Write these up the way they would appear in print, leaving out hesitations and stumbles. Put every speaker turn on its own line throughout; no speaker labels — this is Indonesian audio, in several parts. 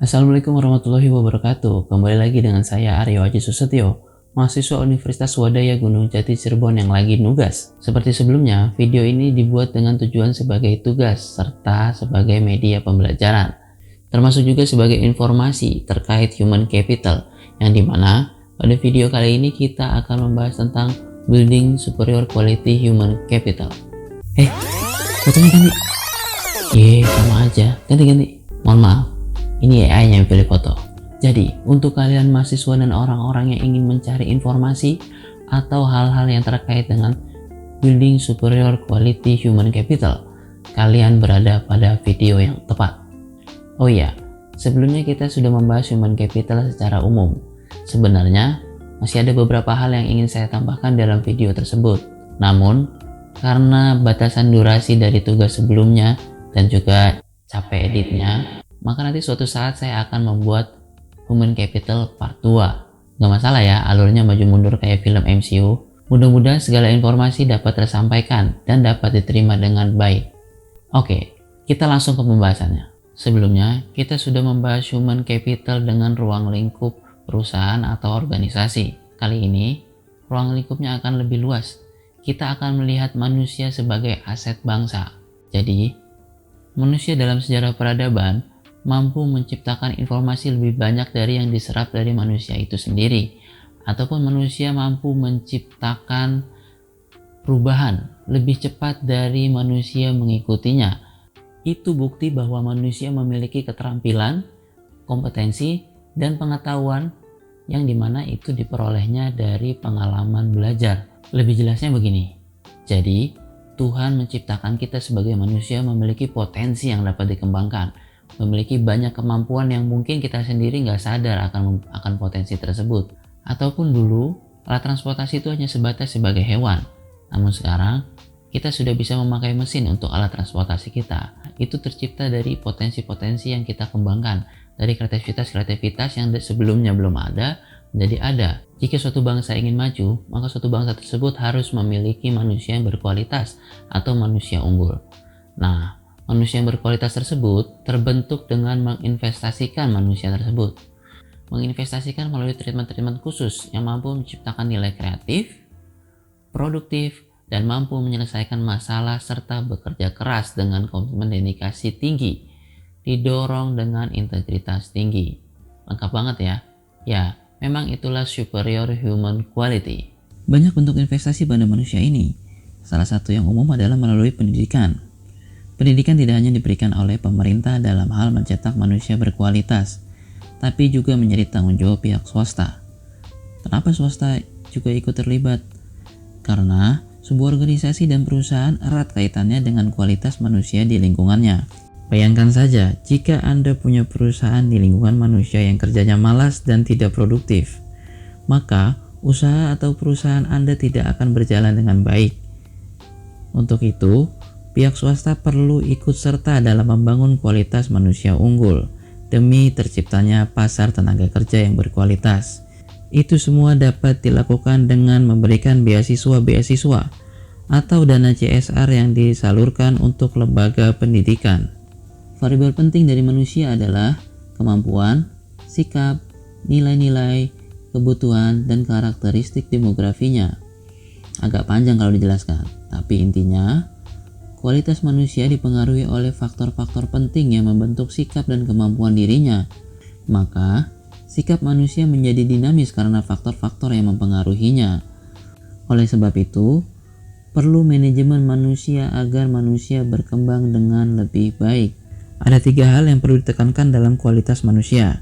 Assalamualaikum warahmatullahi wabarakatuh. Kembali lagi dengan saya Aryo Aji Susetyo, mahasiswa Universitas Swadaya Gunung Jati Cirebon yang lagi nugas. Seperti sebelumnya, video ini dibuat dengan tujuan sebagai tugas serta sebagai media pembelajaran, termasuk juga sebagai informasi terkait human capital, yang dimana pada video kali ini kita akan membahas tentang building superior quality human capital. Fotonya ganti. Sama aja, ganti. Mohon maaf, ini AI-nya yang pilih foto. Jadi, untuk kalian mahasiswa dan orang-orang yang ingin mencari informasi atau hal-hal yang terkait dengan building superior quality human capital, kalian berada pada video yang tepat. Oh iya, sebelumnya kita sudah membahas human capital secara umum. Sebenarnya, masih ada beberapa hal yang ingin saya tambahkan dalam video tersebut. Namun, karena batasan durasi dari tugas sebelumnya dan juga capek editnya, maka nanti suatu saat saya akan membuat Human Capital Part 2. Gak masalah ya, alurnya maju mundur kayak film MCU. Mudah-mudahan segala informasi dapat tersampaikan dan dapat diterima dengan baik. Oke, kita langsung ke pembahasannya. Sebelumnya, kita sudah membahas Human Capital dengan ruang lingkup perusahaan atau organisasi. Kali ini, ruang lingkupnya akan lebih luas. Kita akan melihat manusia sebagai aset bangsa. Jadi, manusia dalam sejarah peradaban mampu menciptakan informasi lebih banyak dari yang diserap dari manusia itu sendiri, ataupun manusia mampu menciptakan perubahan lebih cepat dari manusia mengikutinya. Itu bukti bahwa manusia memiliki keterampilan, kompetensi, dan pengetahuan yang dimana itu diperolehnya dari pengalaman belajar. Lebih jelasnya begini, jadi Tuhan menciptakan kita sebagai manusia memiliki potensi yang dapat dikembangkan, memiliki banyak kemampuan yang mungkin kita sendiri nggak sadar akan potensi tersebut. Ataupun dulu, alat transportasi itu hanya sebatas sebagai hewan. Namun sekarang, kita sudah bisa memakai mesin untuk alat transportasi kita. Itu tercipta dari potensi-potensi yang kita kembangkan, dari kreativitas yang sebelumnya belum ada, menjadi ada. Jika suatu bangsa ingin maju, maka suatu bangsa tersebut harus memiliki manusia yang berkualitas atau manusia unggul. Nah, manusia yang berkualitas tersebut terbentuk dengan menginvestasikan manusia tersebut. Menginvestasikan melalui treatment-treatment khusus yang mampu menciptakan nilai kreatif, produktif, dan mampu menyelesaikan masalah serta bekerja keras dengan komitmen dedikasi tinggi, didorong dengan integritas tinggi. Lengkap banget ya? Ya, memang itulah superior human quality. Banyak bentuk investasi pada manusia ini. Salah satu yang umum adalah melalui pendidikan. Pendidikan tidak hanya diberikan oleh pemerintah dalam hal mencetak manusia berkualitas, tapi juga menjadi tanggung jawab pihak swasta. Kenapa swasta juga ikut terlibat? Karena sebuah organisasi dan perusahaan erat kaitannya dengan kualitas manusia di lingkungannya. Bayangkan saja jika Anda punya perusahaan di lingkungan manusia yang kerjanya malas dan tidak produktif, maka usaha atau perusahaan Anda tidak akan berjalan dengan baik. Untuk itu, pihak swasta perlu ikut serta dalam membangun kualitas manusia unggul demi terciptanya pasar tenaga kerja yang berkualitas. Itu semua dapat dilakukan dengan memberikan beasiswa atau dana CSR yang disalurkan untuk lembaga pendidikan. Variabel penting dari manusia adalah kemampuan, sikap, nilai-nilai, kebutuhan, dan karakteristik demografinya. Agak panjang kalau dijelaskan, tapi intinya, kualitas manusia dipengaruhi oleh faktor-faktor penting yang membentuk sikap dan kemampuan dirinya. Maka, sikap manusia menjadi dinamis karena faktor-faktor yang mempengaruhinya. Oleh sebab itu, perlu manajemen manusia agar manusia berkembang dengan lebih baik. Ada 3 hal yang perlu ditekankan dalam kualitas manusia.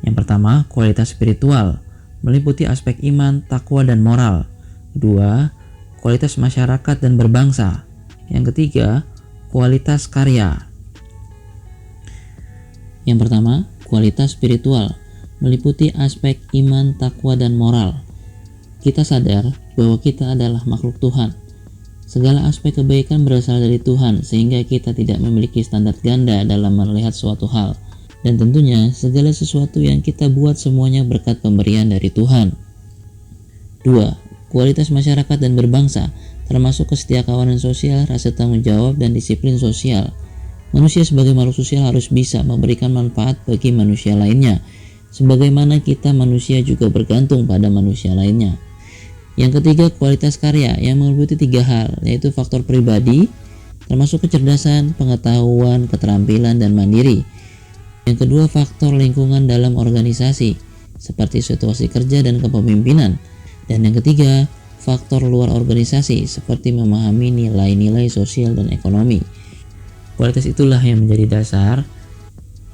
Yang pertama, kualitas spiritual, meliputi aspek iman, takwa, dan moral. 2. Kualitas masyarakat dan berbangsa. Yang ketiga, kualitas karya. Yang pertama, kualitas spiritual, meliputi aspek iman, takwa, dan moral. Kita sadar bahwa kita adalah makhluk Tuhan. Segala aspek kebaikan berasal dari Tuhan, sehingga kita tidak memiliki standar ganda dalam melihat suatu hal. Dan tentunya, segala sesuatu yang kita buat semuanya berkat pemberian dari Tuhan. 2. Kualitas masyarakat dan berbangsa, termasuk kesetiakawanan sosial, rasa tanggung jawab, dan disiplin sosial. Manusia sebagai makhluk sosial harus bisa memberikan manfaat bagi manusia lainnya, sebagaimana kita manusia juga bergantung pada manusia lainnya. Yang ketiga, kualitas karya yang meliputi 3 hal, yaitu faktor pribadi, termasuk kecerdasan, pengetahuan, keterampilan, dan mandiri. Yang kedua, faktor lingkungan dalam organisasi, seperti situasi kerja dan kepemimpinan. Dan yang ketiga, faktor luar organisasi, seperti memahami nilai-nilai sosial dan ekonomi. Kualitas itulah yang menjadi dasar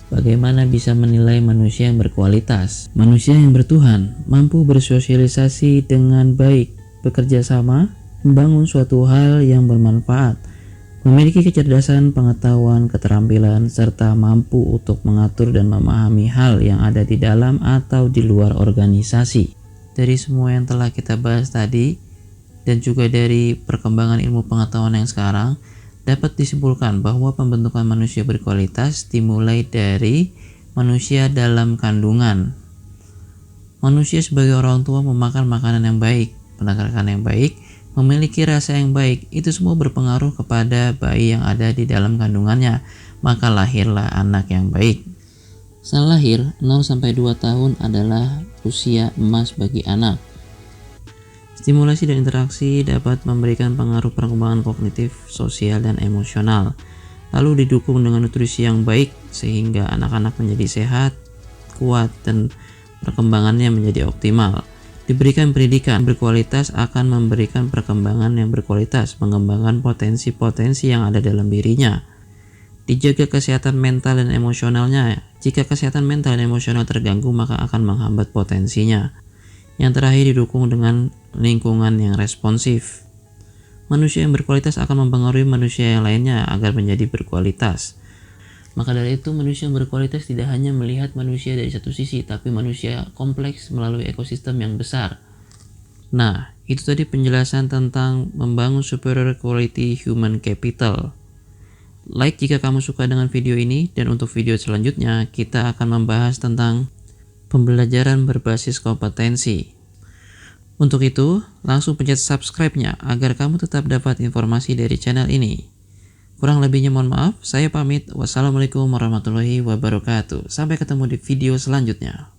bagaimana bisa menilai manusia yang berkualitas. Manusia yang bertuhan mampu bersosialisasi dengan baik, bekerja sama, membangun suatu hal yang bermanfaat, memiliki kecerdasan, pengetahuan, keterampilan, serta mampu untuk mengatur dan memahami hal yang ada di dalam atau di luar organisasi. Dari semua yang telah kita bahas tadi, dan juga dari perkembangan ilmu pengetahuan yang sekarang, dapat disimpulkan bahwa pembentukan manusia berkualitas dimulai dari manusia dalam kandungan. Manusia sebagai orang tua memakan makanan yang baik, penerangan yang baik, memiliki rasa yang baik, itu semua berpengaruh kepada bayi yang ada di dalam kandungannya, maka lahirlah anak yang baik. Setelah lahir, 0-2 tahun adalah usia emas bagi anak. Stimulasi dan interaksi dapat memberikan pengaruh perkembangan kognitif, sosial, dan emosional. Lalu didukung dengan nutrisi yang baik sehingga anak-anak menjadi sehat, kuat, dan perkembangannya menjadi optimal. Diberikan pendidikan berkualitas akan memberikan perkembangan yang berkualitas, mengembangkan potensi-potensi yang ada dalam dirinya. Dijaga kesehatan mental dan emosionalnya. Jika kesehatan mental dan emosional terganggu, maka akan menghambat potensinya. Yang terakhir, didukung dengan lingkungan yang responsif. Manusia yang berkualitas akan mempengaruhi manusia yang lainnya agar menjadi berkualitas. Maka dari itu, manusia yang berkualitas tidak hanya melihat manusia dari satu sisi, tapi manusia kompleks melalui ekosistem yang besar. Nah, itu tadi penjelasan tentang membangun superior quality human capital. Like jika kamu suka dengan video ini, dan untuk video selanjutnya kita akan membahas tentang pembelajaran berbasis kompetensi. Untuk itu, langsung pencet subscribe-nya agar kamu tetap dapat informasi dari channel ini. Kurang lebihnya mohon maaf, saya pamit. Wassalamualaikum warahmatullahi wabarakatuh. Sampai ketemu di video selanjutnya.